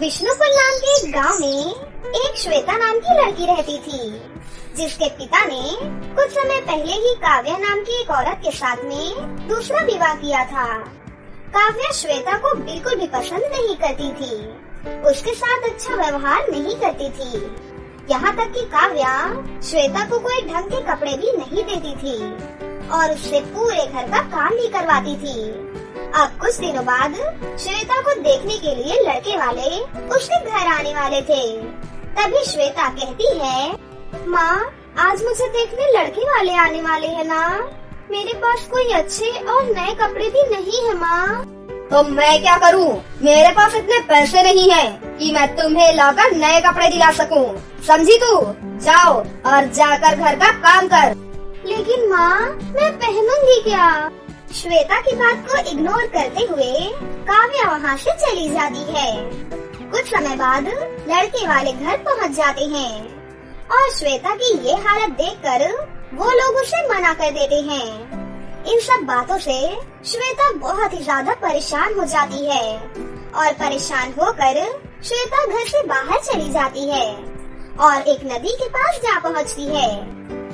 विष्णुपुर नाम के एक गांव में एक श्वेता नाम की लड़की रहती थी, जिसके पिता ने कुछ समय पहले ही काव्या नाम की एक औरत के साथ में दूसरा विवाह किया था। काव्या श्वेता को बिल्कुल भी पसंद नहीं करती थी, उसके साथ अच्छा व्यवहार नहीं करती थी। यहाँ तक कि काव्या श्वेता को कोई ढंग के कपड़े भी नहीं देती थी और उससे पूरे घर का काम भी करवाती थी। अब कुछ दिनों बाद श्वेता को देखने के लिए लड़के वाले उसके घर आने वाले थे। तभी श्वेता कहती है, माँ आज मुझे देखने लड़के वाले आने वाले हैं ना, मेरे पास कोई अच्छे और नए कपड़े भी नहीं है माँ। तो मैं क्या करूँ? मेरे पास इतने पैसे नहीं हैं कि मैं तुम्हें लाकर नए कपड़े दिला सकूँ। समझी तू? जाओ और जाकर घर का काम कर। लेकिन माँ मैं पहनूंगी क्या? श्वेता की बात को इग्नोर करते हुए काव्या वहाँ से चली जाती है। कुछ समय बाद लड़के वाले घर पहुँच जाते हैं और श्वेता की ये हालत देखकर वो लोग उसे मना कर देते हैं। इन सब बातों से श्वेता बहुत ही ज्यादा परेशान हो जाती है और परेशान होकर श्वेता घर से बाहर चली जाती है और एक नदी के पास जा पहुँचती है।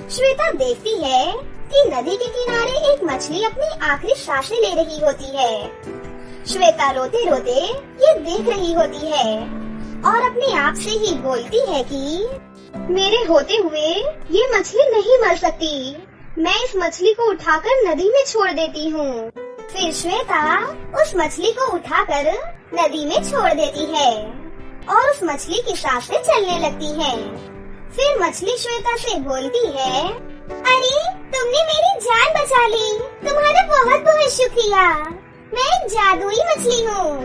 श्वेता देखती है कि नदी के किनारे एक मछली अपनी आखिरी सांसें ले रही होती है। श्वेता रोते रोते ये देख रही होती है और अपने आप से ही बोलती है कि मेरे होते हुए ये मछली नहीं मर सकती, मैं इस मछली को उठाकर नदी में छोड़ देती हूँ। फिर श्वेता उस मछली को उठाकर नदी में छोड़ देती है और उस मछली की सांसें चलने लगती हैं। फिर मछली श्वेता से बोलती है, अरे तुमने मेरी जान बचा ली, तुम्हारा बहुत बहुत शुक्रिया। मैं एक जादुई मछली हूँ,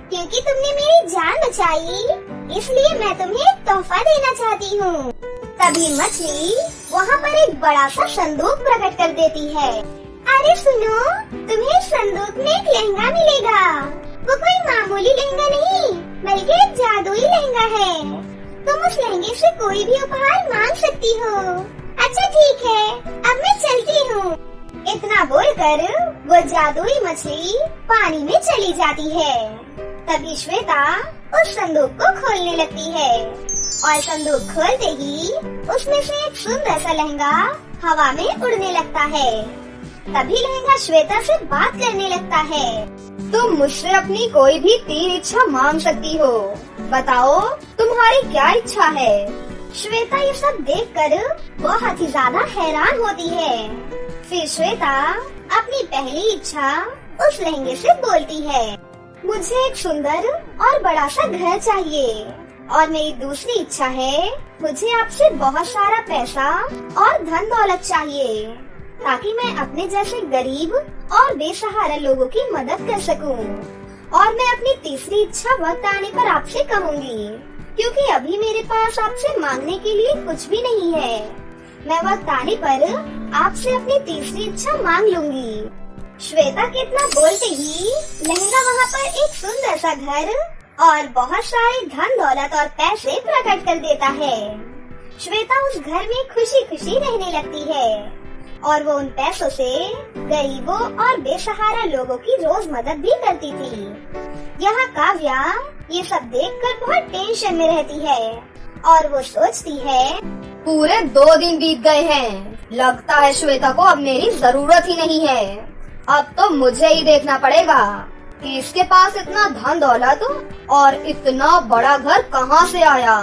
क्योंकि तुमने मेरी जान बचाई इसलिए मैं तुम्हें एक तोहफा देना चाहती हूँ। तभी मछली वहाँ पर एक बड़ा सा संदूक प्रकट कर देती है। अरे सुनो, तुम्हें इस संदूक में एक लहंगा मिलेगा। वो कोई मामूली लहंगा नहीं बल्कि एक जादुई लहंगा है। तुम उस लहंगे से कोई भी उपहार मांग सकती हो। अच्छा ठीक है, अब मैं चलती हूँ। इतना बोलकर वो जादुई मछली पानी में चली जाती है। तभी श्वेता उस संदूक को खोलने लगती है और संदूक खोलते ही उसमें से एक सुंदर सा लहंगा हवा में उड़ने लगता है। तभी लहंगा श्वेता से बात करने लगता है। तुम मुझसे अपनी कोई भी 3 इच्छा मांग सकती हो, बताओ तुम्हारी क्या इच्छा है? श्वेता ये सब देखकर बहुत ही ज्यादा हैरान होती है। फिर श्वेता अपनी पहली इच्छा उस लहंगे से बोलती है, मुझे एक सुंदर और बड़ा सा घर चाहिए और मेरी दूसरी इच्छा है, मुझे आपसे बहुत सारा पैसा और धन दौलत चाहिए ताकि मैं अपने जैसे गरीब और बेसहारा लोगों की मदद कर सकूं। और मैं अपनी तीसरी इच्छा वक्त आने पर आपसे कहूंगी, क्योंकि अभी मेरे पास आपसे मांगने के लिए कुछ भी नहीं है। मैं वक्त आने पर आपसे अपनी तीसरी इच्छा मांग लूंगी। श्वेता के इतना बोलते ही लहंगा वहाँ पर एक सुंदर सा घर और बहुत सारे धन दौलत और पैसे प्रकट कर देता है। श्वेता उस घर में खुशी खुशी रहने लगती है और वो उन पैसों से गरीबों और बेसहारा लोगों की रोज मदद भी करती थी। यहाँ काव्या ये सब देखकर बहुत टेंशन में रहती है और वो सोचती है, पूरे 2 दिन बीत गए हैं, लगता है श्वेता को अब मेरी जरूरत ही नहीं है। अब तो मुझे ही देखना पड़ेगा कि इसके पास इतना धन दौलत और इतना बड़ा घर कहाँ से आया।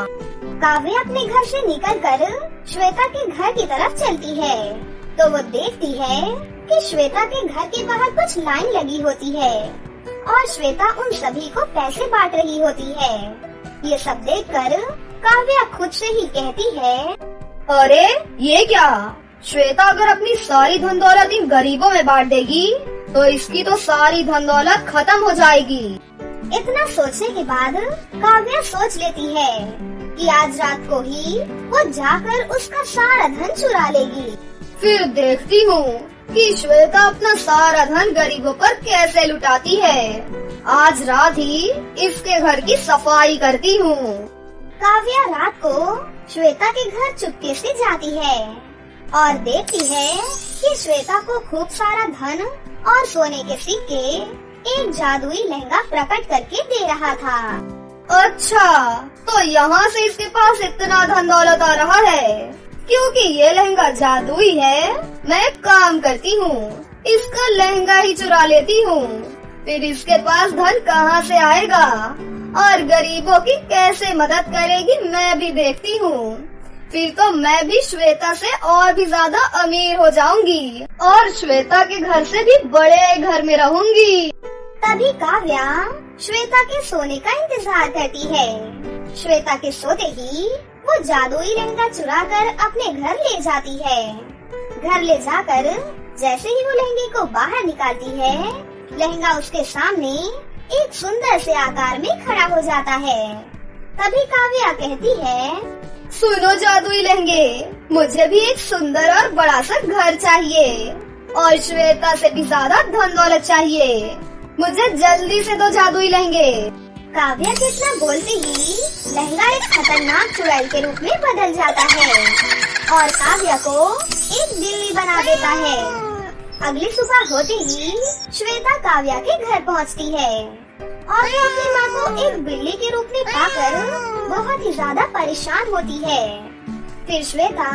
काव्या अपने घर से निकलकर श्वेता के घर की तरफ चलती है तो वो देखती है कि श्वेता के घर के बाहर कुछ लाइन लगी होती है और श्वेता उन सभी को पैसे बांट रही होती है। ये सब देखकर काव्या खुद से ही कहती है, अरे ये क्या? श्वेता अगर अपनी सारी धन दौलत इन गरीबों में बांट देगी तो इसकी तो सारी धन दौलत खत्म हो जाएगी। इतना सोचने के बाद काव्या सोच लेती है कि आज रात को ही वो जाकर उसका सारा धन चुरा लेगी। फिर देखती हूँ कि श्वेता अपना सारा धन गरीबों पर कैसे लुटाती है। आज रात ही इसके घर की सफाई करती हूँ। काव्या रात को श्वेता के घर चुपके से जाती है और देखती है कि श्वेता को खूब सारा धन और सोने के सिक्के एक जादुई लहंगा प्रकट करके दे रहा था अच्छा, तो यहाँ से इसके पास इतना धन दौलत आ रहा है क्योंकि ये लहंगा जादुई है। मैं एक काम करती हूँ, इसका लहंगा ही चुरा लेती हूँ, फिर इसके पास धन कहाँ से आएगा और गरीबों की कैसे मदद करेगी मैं भी देखती हूँ। फिर तो मैं भी श्वेता से और भी ज्यादा अमीर हो जाऊंगी और श्वेता के घर से भी बड़े घर में रहूंगी। तभी काव्या श्वेता के सोने का इंतजार करती है। श्वेता के सोते ही वो जादुई लहंगा चुराकर अपने घर ले जाती है। घर ले जाकर जैसे ही वो लहंगे को बाहर निकालती है, लहंगा उसके सामने एक सुंदर से आकार में खड़ा हो जाता है। तभी काव्या कहती है, सुनो जादुई लहंगे, मुझे भी एक सुंदर और बड़ा सा घर चाहिए और श्वेता से भी ज्यादा धन दौलत चाहिए। मुझे जल्दी से दो जादुई लहंगे। काव्या के इतना बोलते ही लहंगा एक खतरनाक चुड़ैल के रूप में बदल जाता है और काव्या को एक बिल्ली बना देता है। अगली सुबह होते ही श्वेता काव्या के घर पहुंचती है और वो अपनी माँ को एक बिल्ली के रूप में पाकर बहुत ही ज्यादा परेशान होती है। फिर श्वेता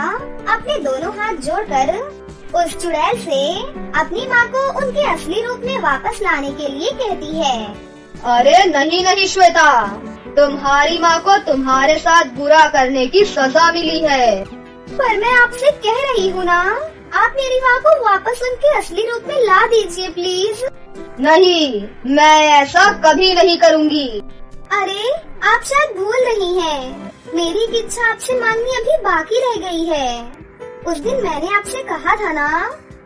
अपने दोनों हाथ जोड़कर उस चुड़ैल से अपनी माँ को उनके असली रूप में वापस लाने के लिए कहती है। अरे नहीं नहीं श्वेता, तुम्हारी माँ को तुम्हारे साथ बुरा करने की सजा मिली है। पर मैं आपसे कह रही हूँ ना, आप मेरी माँ को वापस उनके असली रूप में ला दीजिए प्लीज। नहीं, मैं ऐसा कभी नहीं करूँगी। अरे आप शायद भूल रही हैं, मेरी एक इच्छा आपसे मांगनी अभी बाकी रह गई है। उस दिन मैंने आपसे कहा था ना,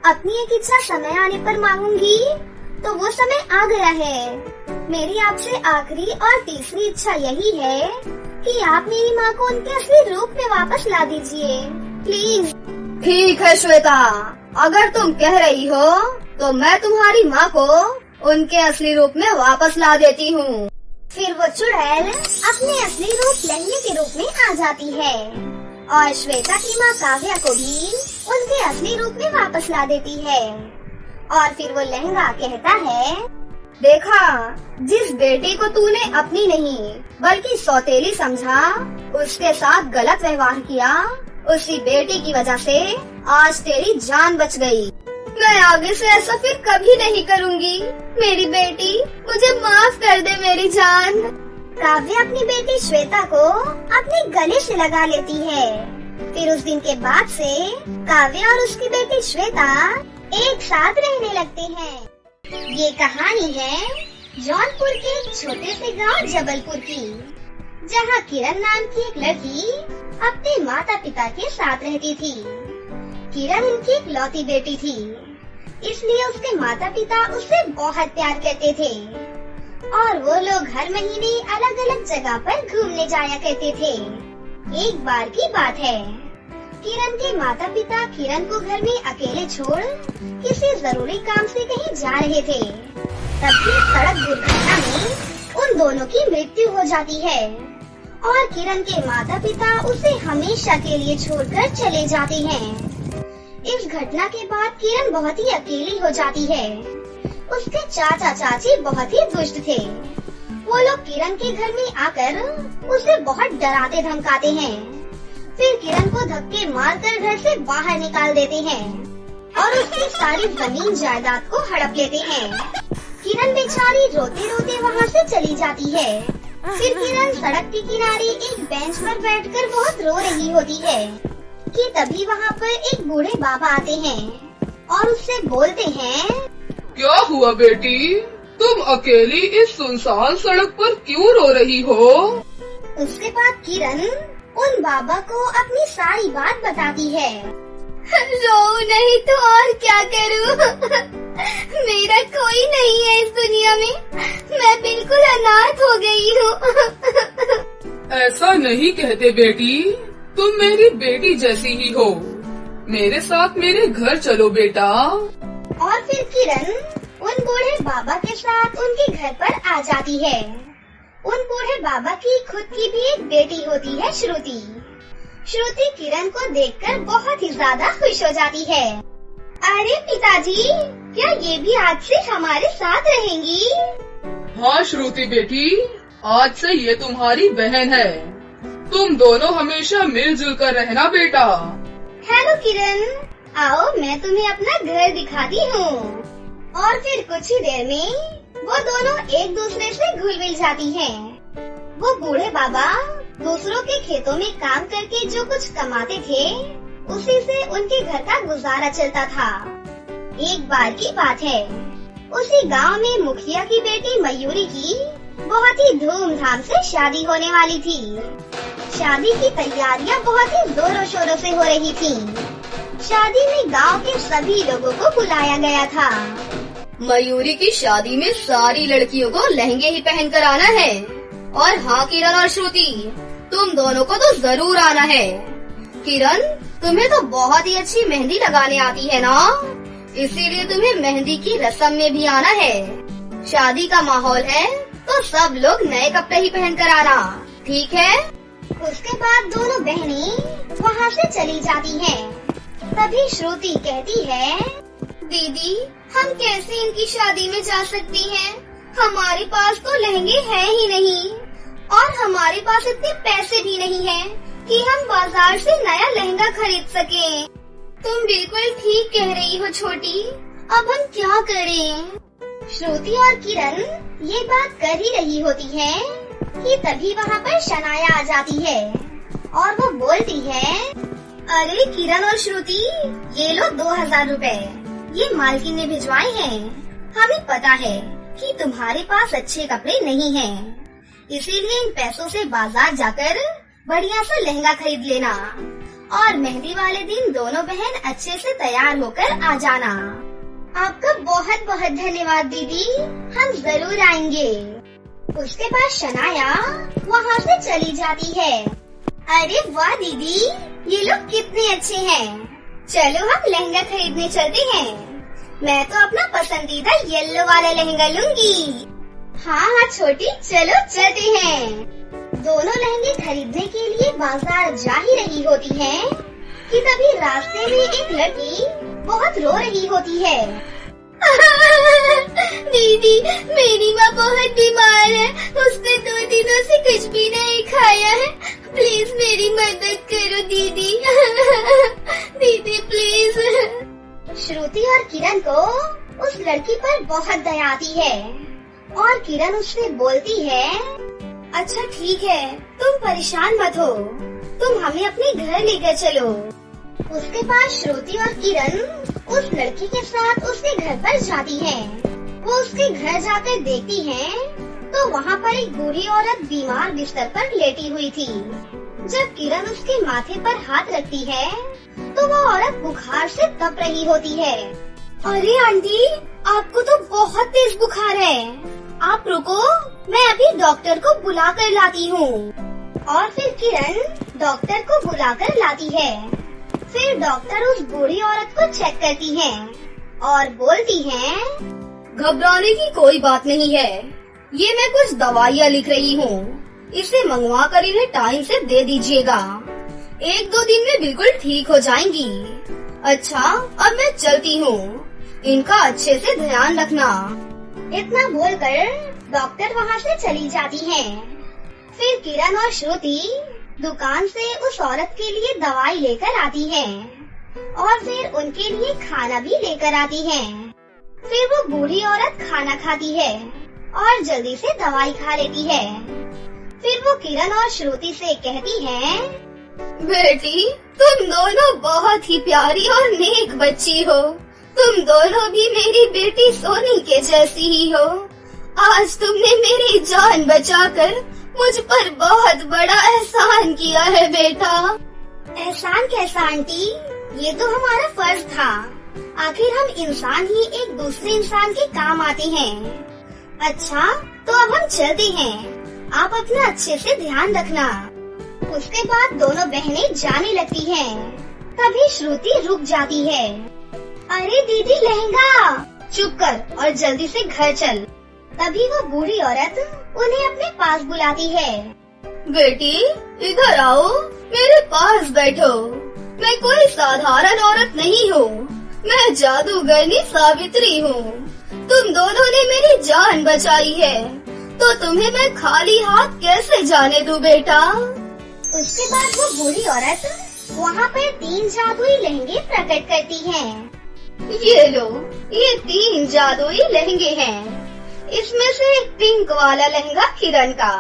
अपनी एक इच्छा समय आने पर मांगूंगी, तो वो समय आ गया है। मेरी आपसे आखिरी और तीसरी इच्छा यही है कि आप मेरी माँ को उनके असली रूप में वापस ला दीजिए प्लीज। ठीक है श्वेता, अगर तुम कह रही हो तो मैं तुम्हारी माँ को उनके असली रूप में वापस ला देती हूँ। फिर वो चुड़ैल अपने असली रूप लहंगे के रूप में आ जाती है और श्वेता की माँ काव्या को भी उनके असली रूप में वापस ला देती है। और फिर वो लहंगा कहता है, देखा, जिस बेटी को तूने अपनी नहीं बल्कि सौतेली समझा, उसके साथ गलत व्यवहार किया, उसी बेटी की वजह से आज तेरी जान बच गई। मैं आगे से ऐसा फिर कभी नहीं करूँगी। मेरी बेटी, मुझे माफ कर दे मेरी जान। काव्या अपनी बेटी श्वेता को अपने गले से लगा लेती है। फिर उस दिन के बाद से काव्या और उसकी बेटी श्वेता एक साथ रहने लगते हैं। ये कहानी है जौनपुर के एक छोटे से गांव जबलपुर की, जहां किरण नाम की एक लड़की अपने माता पिता के साथ रहती थी। किरण उनकी एक लौती बेटी थी, इसलिए उसके माता पिता उससे बहुत प्यार करते थे और वो लोग हर महीने अलग अलग जगह पर घूमने जाया करते थे। एक बार की बात है, किरण के माता पिता किरण को घर में अकेले छोड़ किसी जरूरी काम से कहीं जा रहे थे। तभी सड़क दुर्घटना में उन दोनों की मृत्यु हो जाती है और किरण के माता पिता उसे हमेशा के लिए छोड़कर चले जाते हैं। इस घटना के बाद किरण बहुत ही अकेली हो जाती है। उसके चाचा चाची बहुत ही दुष्ट थे। वो लोग किरण के घर में आकर उसे बहुत डराते धमकाते हैं। फिर किरण को धक्के मारकर घर से बाहर निकाल देते हैं और उसकी सारी जमीन जायदाद को हड़प लेते हैं। किरण बेचारी रोते रोते वहाँ से चली जाती है। फिर किरण सड़क के किनारे एक बेंच पर बैठकर बहुत रो रही होती है कि तभी वहाँ पर एक बूढ़े बाबा आते हैं और उससे बोलते हैं, क्या हुआ बेटी, तुम अकेली इस सुनसान सड़क पर क्यों रो रही हो? उसके बाद किरण उन बाबा को अपनी सारी बात बताती है। रो नहीं तो और क्या करूं? मेरा कोई नहीं है इस दुनिया में, मैं बिल्कुल अनाथ हो गई हूँ। ऐसा नहीं कहते बेटी, तुम मेरी बेटी जैसी ही हो। मेरे साथ मेरे घर चलो बेटा। और फिर किरण उन बूढ़े बाबा के साथ उनके घर पर आ जाती है। उन बूढ़े बाबा की खुद की भी एक बेटी होती है, श्रुति। श्रुति किरण को देखकर बहुत ही ज्यादा खुश हो जाती है। अरे पिताजी, क्या ये भी आज से हमारे साथ रहेंगी? हाँ श्रुति बेटी, आज से ये तुम्हारी बहन है। तुम दोनों हमेशा मिलजुल कर रहना बेटा। हेलो किरण, आओ मैं तुम्हें अपना घर दिखाती हूँ। और फिर कुछ ही देर में वो दोनों एक दूसरे से घुल मिल जाती हैं। वो बूढ़े बाबा दूसरों के खेतों में काम करके जो कुछ कमाते थे, उसी से उनके घर का गुजारा चलता था। एक बार की बात है, उसी गांव में मुखिया की बेटी मयूरी की बहुत ही धूमधाम से शादी होने वाली थी। शादी की तैयारियां बहुत ही जोरों शोरों से हो रही थीं। शादी में गांव के सभी लोगों को बुलाया गया था। मयूरी की शादी में सारी लड़कियों को लहंगे ही पहन कर आना है। और हाँ किरण और श्रुति, तुम दोनों को तो जरूर आना है। किरण, तुम्हें तो बहुत ही अच्छी मेहंदी लगाने आती है ना, इसीलिए तुम्हें मेहंदी की रस्म में भी आना है। शादी का माहौल है तो सब लोग नए कपड़े ही पहन कर आना, ठीक है? उसके बाद दोनों बहनें वहाँ से चली जाती हैं। तभी श्रुति कहती है, दीदी हम कैसे इनकी शादी में जा सकती हैं? हमारे पास तो लहंगे हैं ही नहीं, और हमारे पास इतने पैसे भी नहीं हैं कि हम बाजार से नया लहंगा खरीद सकें। तुम बिल्कुल ठीक कह रही हो छोटी, अब हम क्या करें? श्रुति और किरण ये बात कर ही रही होती है कि तभी वहाँ पर शनाया आ जाती है और वो बोलती है, अरे किरण और श्रुति, ये लो 2000 रुपए, ये मालकिन ने भिजवाए हैं। हमें पता है कि तुम्हारे पास अच्छे कपड़े नहीं हैं, इसीलिए इन पैसों से बाजार जाकर बढ़िया सा लहंगा खरीद लेना और मेहंदी वाले दिन दोनों बहन अच्छे से तैयार होकर आ जाना। आपका बहुत बहुत धन्यवाद दीदी, हम जरूर आएंगे। उसके बाद शनाया वहाँ से चली जाती है। अरे वाह दीदी, ये लोग कितने अच्छे हैं। चलो हम लहंगा खरीदने चलते हैं। मैं तो अपना पसंदीदा येलो वाला लहंगा लूंगी। हाँ छोटी, चलो चलते हैं। दोनों लहंगे खरीदने के लिए बाजार जा ही रही होती हैं कि तभी रास्ते में एक लड़की बहुत रो रही होती है। दीदी, मेरी माँ बहुत बीमार है, उसने 2 दिनों से कुछ भी नहीं खाया है। प्लीज मेरी मदद करो दीदी। दीदी प्लीज। श्रुति और किरण को उस लड़की पर बहुत दया आती है और किरण उससे बोलती है, अच्छा ठीक है, तुम परेशान मत हो, तुम हमें अपने घर लेकर चलो। उसके बाद श्रुति और किरण उस लड़की के साथ उसके घर पर जाती हैं। वो उसके घर जाकर देखती हैं तो वहाँ पर एक बूढ़ी औरत बीमार बिस्तर पर लेटी हुई थी। जब किरण उसके माथे पर हाथ रखती है तो वो औरत बुखार से तप रही होती है। अरे आंटी, आपको तो बहुत तेज बुखार है, आप रुको, मैं अभी डॉक्टर को बुला कर लाती हूँ। और फिर किरण डॉक्टर को बुलाकर लाती है। फिर डॉक्टर उस बूढ़ी औरत को चेक करती है और बोलती है, घबराने की कोई बात नहीं है, ये मैं कुछ दवाइयाँ लिख रही हूँ, इसे मंगवा कर इन्हें टाइम से दे दीजिएगा, 1-2 दिन में बिल्कुल ठीक हो जाएंगी। अच्छा, अब मैं चलती हूँ, इनका अच्छे से ध्यान रखना। इतना बोलकर डॉक्टर वहाँ से चली जाती है। फिर किरण और श्रुति दुकान से उस औरत के लिए दवाई लेकर आती हैं और फिर उनके लिए खाना भी लेकर आती हैं। फिर वो बूढ़ी औरत खाना खाती है और जल्दी से दवाई खा लेती है। फिर वो किरण और श्रुति से कहती है, बेटी, तुम दोनों बहुत ही प्यारी और नेक बच्ची हो, तुम दोनों भी मेरी बेटी सोनी के जैसी ही हो। आज तुमने मेरी जान बचाकर मुझ पर बहुत बड़ा एहसान किया है बेटा। एहसान कैसा आंटी, ये तो हमारा फर्ज था, आखिर हम इंसान ही एक दूसरे इंसान के काम आते हैं। अच्छा, तो अब हम चलते हैं, आप अपना अच्छे से ध्यान रखना। उसके बाद दोनों बहनें जाने लगती हैं। तभी श्रुति रुक जाती है। अरे दीदी, लहंगा! चुप कर और जल्दी से घर चल। तभी वो बूढ़ी औरत उन्हें अपने पास बुलाती है। बेटी, इधर आओ, मेरे पास बैठो। मैं कोई साधारण औरत नहीं हूँ, मैं जादूगरनी सावित्री हूँ। तुम दोनों ने मेरी जान बचाई है, तो तुम्हें मैं खाली हाथ कैसे जाने दूं बेटा। उसके बाद वो बूढ़ी औरत वहाँ पर 3 जादुई लहंगे प्रकट करती है। ये लो, ये 3 जादुई लहंगे हैं। इसमें से एक पिंक वाला लहंगा किरण का,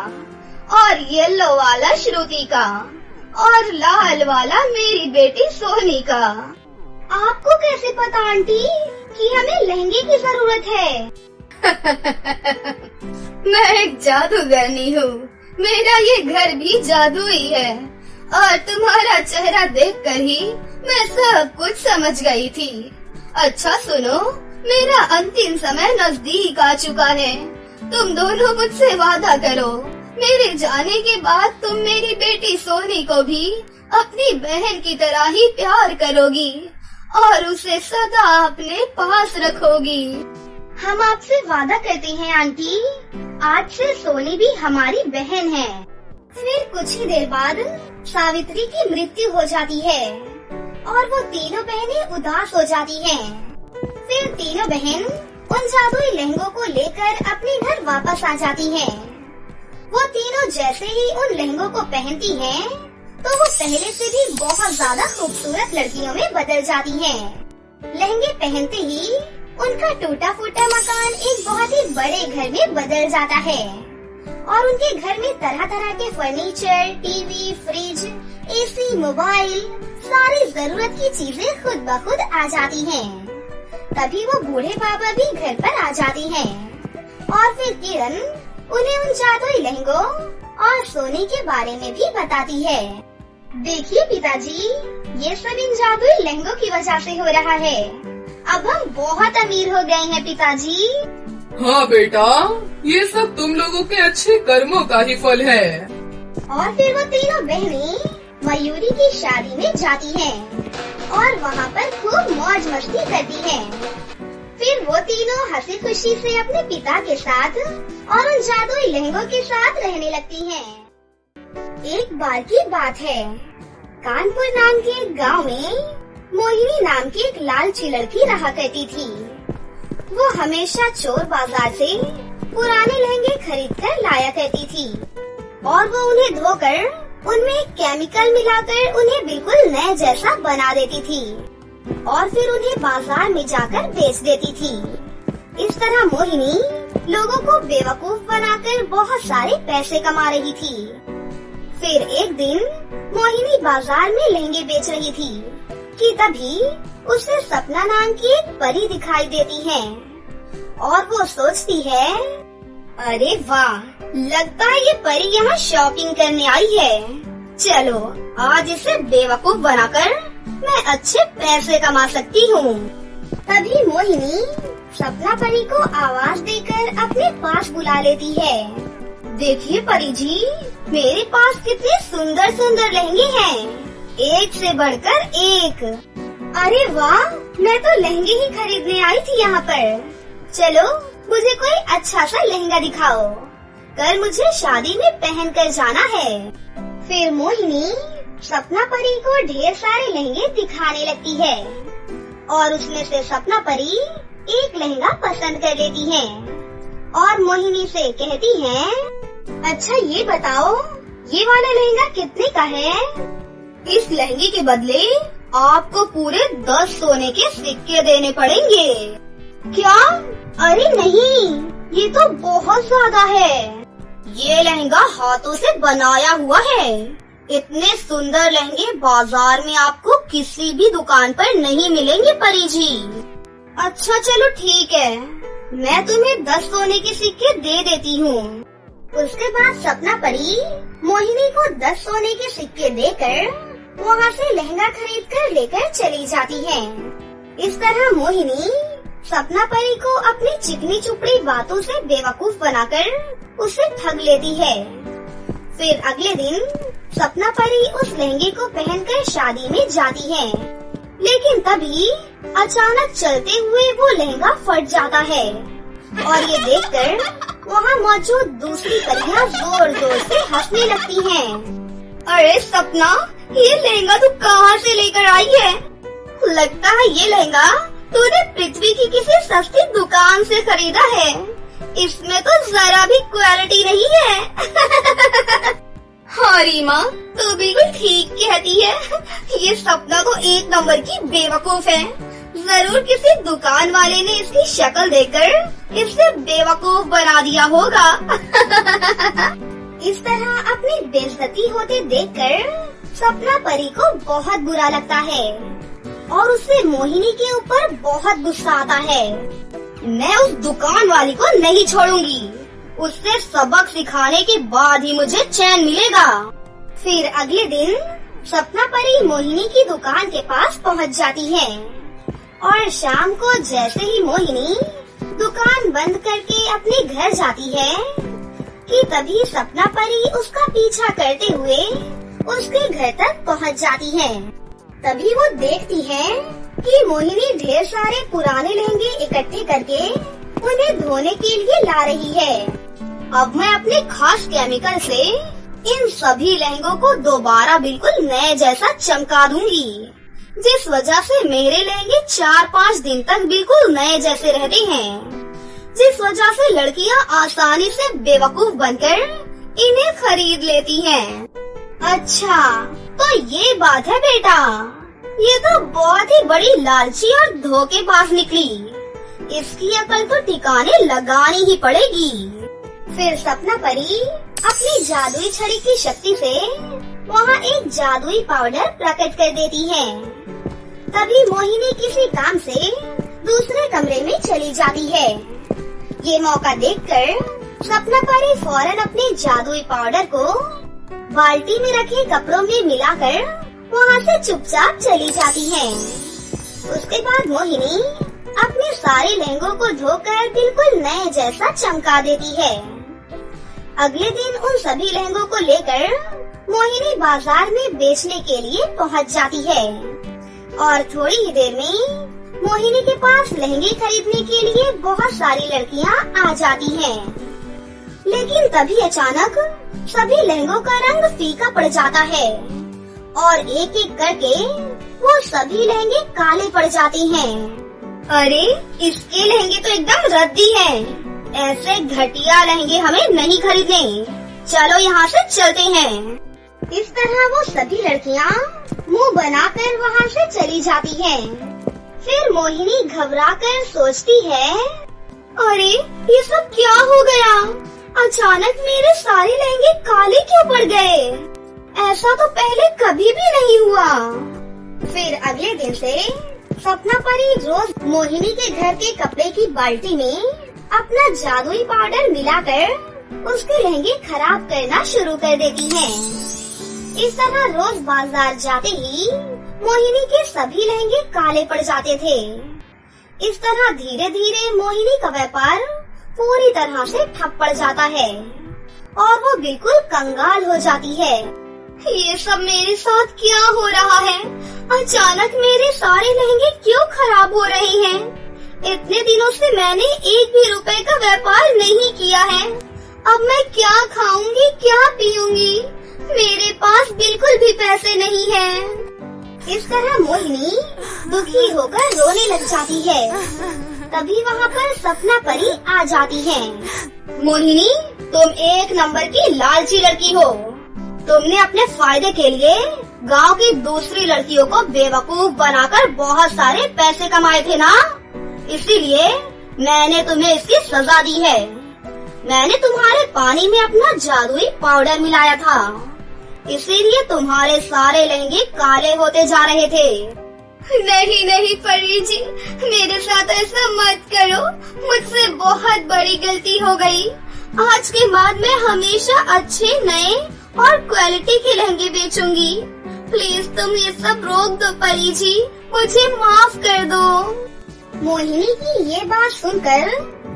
और येलो वाला श्रुति का, और लाल वाला मेरी बेटी सोनी का। आपको कैसे पता आंटी कि हमें लहंगे की जरूरत है? मैं एक जादूगरनी हूँ। मेरा ये घर भी जादुई है, और तुम्हारा चेहरा देखकर ही मैं सब कुछ समझ गई थी। अच्छा सुनो, मेरा अंतिम समय नजदीक आ चुका है। तुम दोनों मुझसे वादा करो, मेरे जाने के बाद तुम मेरी बेटी सोनी को भी अपनी बहन की तरह ही प्यार करोगी और उसे सदा अपने पास रखोगी। हम आपसे वादा करते हैं आंटी, आज से सोनी भी हमारी बहन है। फिर कुछ ही देर बाद सावित्री की मृत्यु हो जाती है और वो तीनों बहनें उदास हो जाती हैं। फिर तीनों बहन उन जादुई लहंगों को लेकर अपने घर वापस आ जाती हैं। वो तीनों जैसे ही उन लहंगों को पहनती हैं, तो वो पहले से भी बहुत ज्यादा खूबसूरत लड़कियों में बदल जाती हैं। लहंगे पहनते ही उनका टूटा फूटा मकान एक बहुत ही बड़े घर में बदल जाता है और उनके घर में तरह तरह के furniture, TV, fridge, AC, mobile, सारी जरूरत की चीजें खुद ब खुद आ जाती हैं। तभी वो बूढ़े बाबा भी घर पर आ जाती हैं और फिर किरण उन्हें उन जादुई लहंगों और सोने के बारे में भी बताती है। देखिए पिताजी, ये सब इन जादुई लहंगों की वजह से हो रहा है। अब हम बहुत अमीर हो गए हैं पिताजी। हाँ बेटा, ये सब तुम लोगों के अच्छे कर्मों का ही फल है। और फिर वो तीनों बहनें मयूरी की शादी में जाती हैं और वहाँ पर खूब मौज मस्ती करती हैं। फिर वो तीनों हंसी खुशी से अपने पिता के साथ और उन जादुई लहंगों के साथ रहने लगती हैं। एक बार की बात है, कानपुर नाम के एक गाँव में मोहिनी नाम की एक लालची लड़की रहा करती थी। वो हमेशा चोर बाजार से पुराने लहंगे खरीद कर लाया करती थी और वो उन्हें धोकर उनमें एक केमिकल मिलाकर उन्हें बिल्कुल नए जैसा बना देती थी और फिर उन्हें बाजार में जाकर बेच देती थी। इस तरह मोहिनी लोगों को बेवकूफ बनाकर बहुत सारे पैसे कमा रही थी। फिर एक दिन मोहिनी बाजार में लहंगे बेच रही थी कि तभी उसे सपना नाम की एक परी दिखाई देती है और वो सोचती है, अरे वाह, लगता है ये परी यहाँ शॉपिंग करने आई है। चलो आज इसे बेवकूफ बनाकर मैं अच्छे पैसे कमा सकती हूँ। तभी मोहिनी सपना परी को आवाज देकर अपने पास बुला लेती है। देखिए परी जी, मेरे पास कितने सुंदर सुंदर लहंगे हैं, एक से बढ़कर एक। अरे वाह, मैं तो लहंगे ही खरीदने आई थी यहाँ पर। चलो मुझे कोई अच्छा सा लहंगा दिखाओ, कल मुझे शादी में पहन कर जाना है। फिर मोहिनी सपना परी को ढेर सारे लहंगे दिखाने लगती है और उसमें से सपना परी एक लहंगा पसंद कर लेती है और मोहिनी से कहती है, अच्छा ये बताओ, ये वाला लहंगा कितने का है? इस लहंगे के बदले आपको पूरे 10 सोने के सिक्के देने पड़ेंगे। क्या? अरे नहीं, ये तो बहुत ज्यादा है। ये लहंगा हाथों से बनाया हुआ है। इतने सुंदर लहंगे बाजार में आपको किसी भी दुकान पर नहीं मिलेंगे परी जी। अच्छा चलो ठीक है, मैं तुम्हें 10 सोने के सिक्के दे देती हूँ। उसके बाद सपना परी मोहिनी को 10 सोने के सिक्के देकर वहाँ से लहंगा खरीद कर लेकर चली जाती है। इस तरह मोहिनी सपना परी को अपनी चिकनी चुपड़ी बातों से बेवकूफ बनाकर उसे ठग लेती है। फिर अगले दिन सपना परी उस लहंगे को पहनकर शादी में जाती है, लेकिन तभी अचानक चलते हुए वो लहंगा फट जाता है और ये देखकर वहाँ मौजूद दूसरी परियां जोर जोर से हंसने लगती हैं। अरे सपना, ये लहंगा तू कहाँ से लेकर आई है? लगता है ये लहंगा तूने पृथ्वी की किसी सस्ती दुकान से खरीदा है। इसमें तो जरा भी क्वालिटी नहीं है। हाँ रीमा, तो बिल्कुल ठीक कहती है। ये सपना तो एक नंबर की बेवकूफ है। जरूर किसी दुकान वाले ने इसकी शक्ल देखकर इसे बेवकूफ बना दिया होगा। इस तरह अपनी बेइज्जती होते देखकर सपना परी को बहुत बुरा लगता है और उसे मोहिनी के ऊपर बहुत गुस्सा आता है। मैं उस दुकान वाली को नहीं छोड़ूंगी। उससे सबक सिखाने के बाद ही मुझे चैन मिलेगा। फिर अगले दिन सपना परी मोहिनी की दुकान के पास पहुंच जाती है और शाम को जैसे ही मोहिनी दुकान बंद करके अपने घर जाती है कि तभी सपना परी उसका पीछा करते हुए उसके घर तक पहुंच जाती है। तभी वो देखती है कि मोहिनी ढेर सारे पुराने लहंगे इकट्ठे करके उन्हें धोने के लिए ला रही है। अब मैं अपने खास केमिकल से इन सभी लहंगों को दोबारा बिल्कुल नए जैसा चमका दूंगी, जिस वजह से मेरे लहंगे 4-5 दिन तक बिल्कुल नए जैसे रहते हैं, जिस वजह से लड़कियां आसानी से बेवकूफ बनकर इन्हें खरीद लेती हैं। अच्छा, तो ये बात है बेटा। ये तो बहुत ही बड़ी लालची और धोखेबाज निकली। इसकी अकल तो ठिकाने लगानी ही पड़ेगी। फिर सपना परी अपनी जादुई छड़ी की शक्ति से वहाँ एक जादुई पाउडर प्रकट कर देती है। तभी मोहिनी किसी काम से दूसरे कमरे में चली जाती है। ये मौका देखकर सपना परी फौरन अपने जादुई पाउडर को बाल्टी में रखे कपड़ों में मिलाकर वहाँ से चुपचाप चली जाती है। उसके बाद मोहिनी अपने सारे लहंगों को धोकर बिल्कुल नए जैसा चमका देती है। अगले दिन उन सभी लहंगों को लेकर मोहिनी बाजार में बेचने के लिए पहुँच जाती है और थोड़ी ही देर में मोहिनी के पास लहंगे खरीदने के लिए बहुत सारी लड़कियाँ आ जाती हैं। लेकिन तभी अचानक सभी लहंगों का रंग फीका पड़ जाता है और एक एक करके वो सभी लहंगे काले पड़ जाते हैं। अरे, इसके लहंगे तो एकदम रद्दी हैं। ऐसे घटिया लहंगे हमें नहीं खरीदने। चलो यहाँ से चलते हैं। इस तरह वो सभी लड़कियाँ मुंह बनाकर वहाँ से चली जाती हैं। फिर मोहिनी घबराकर सोचती है, अरे ये सब क्या हो गया? अचानक मेरे सारे लहंगे काले क्यों पड़ गए? ऐसा तो पहले कभी भी नहीं हुआ। फिर अगले दिन से सपना परी रोज मोहिनी के घर के कपड़े की बाल्टी में अपना जादुई पाउडर मिलाकर उसके लहंगे खराब करना शुरू कर देती है। इस तरह रोज बाजार जाते ही मोहिनी के सभी लहंगे काले पड़ जाते थे। इस तरह धीरे धीरे मोहिनी का व्यापार पूरी तरह से ठप पड़ जाता है और वो बिल्कुल कंगाल हो जाती है। ये सब मेरे साथ क्या हो रहा है? अचानक मेरे सारे लहंगे क्यों खराब हो रहे हैं? इतने दिनों से मैंने एक भी रुपए का व्यापार नहीं किया है। अब मैं क्या खाऊंगी, क्या पीऊंगी? मेरे पास बिल्कुल भी पैसे नहीं हैं। इस तरह मोहिनी दुखी होकर रोने लग जाती है। तभी वहाँ पर सपना परी आ जाती है। मोहिनी, तुम एक नंबर की लालची लड़की हो। तुमने अपने फायदे के लिए गांव की दूसरी लड़कियों को बेवकूफ बनाकर बहुत सारे पैसे कमाए थे ना? इसीलिए मैंने तुम्हें इसकी सजा दी है। मैंने तुम्हारे पानी में अपना जादुई पाउडर मिलाया था, इसीलिए तुम्हारे सारे लहंगे काले होते जा रहे थे। नहीं नहीं परी जी, मेरे साथ ऐसा मत करो। मुझसे बहुत बड़ी गलती हो गई। आज के बाद मैं हमेशा अच्छे, नए और क्वालिटी के लहंगे बेचूंगी। प्लीज तुम ये सब रोक दो परी जी, मुझे माफ कर दो। मोहिनी की ये बात सुनकर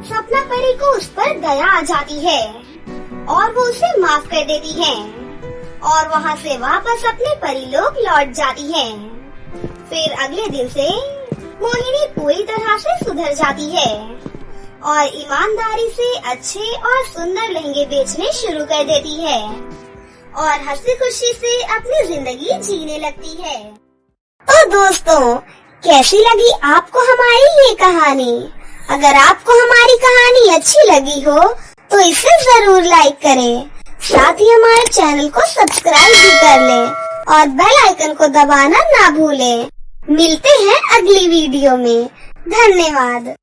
सपना परी को उस पर दया आ जाती है और वो उसे माफ कर देती है और वहाँ से वापस अपने परीलोक लौट जाती है। फिर अगले दिन से मोहिनी पूरी तरह से सुधर जाती है और ईमानदारी से अच्छे और सुंदर लहंगे बेचने शुरू कर देती है और हंसी खुशी से अपनी जिंदगी जीने लगती है। तो दोस्तों, कैसी लगी आपको हमारी ये कहानी? अगर आपको हमारी कहानी अच्छी लगी हो तो इसे जरूर लाइक करें। साथ ही हमारे चैनल को सब्सक्राइब भी कर लें और बेल आइकन को दबाना ना भूलें। मिलते हैं अगली वीडियो में। धन्यवाद।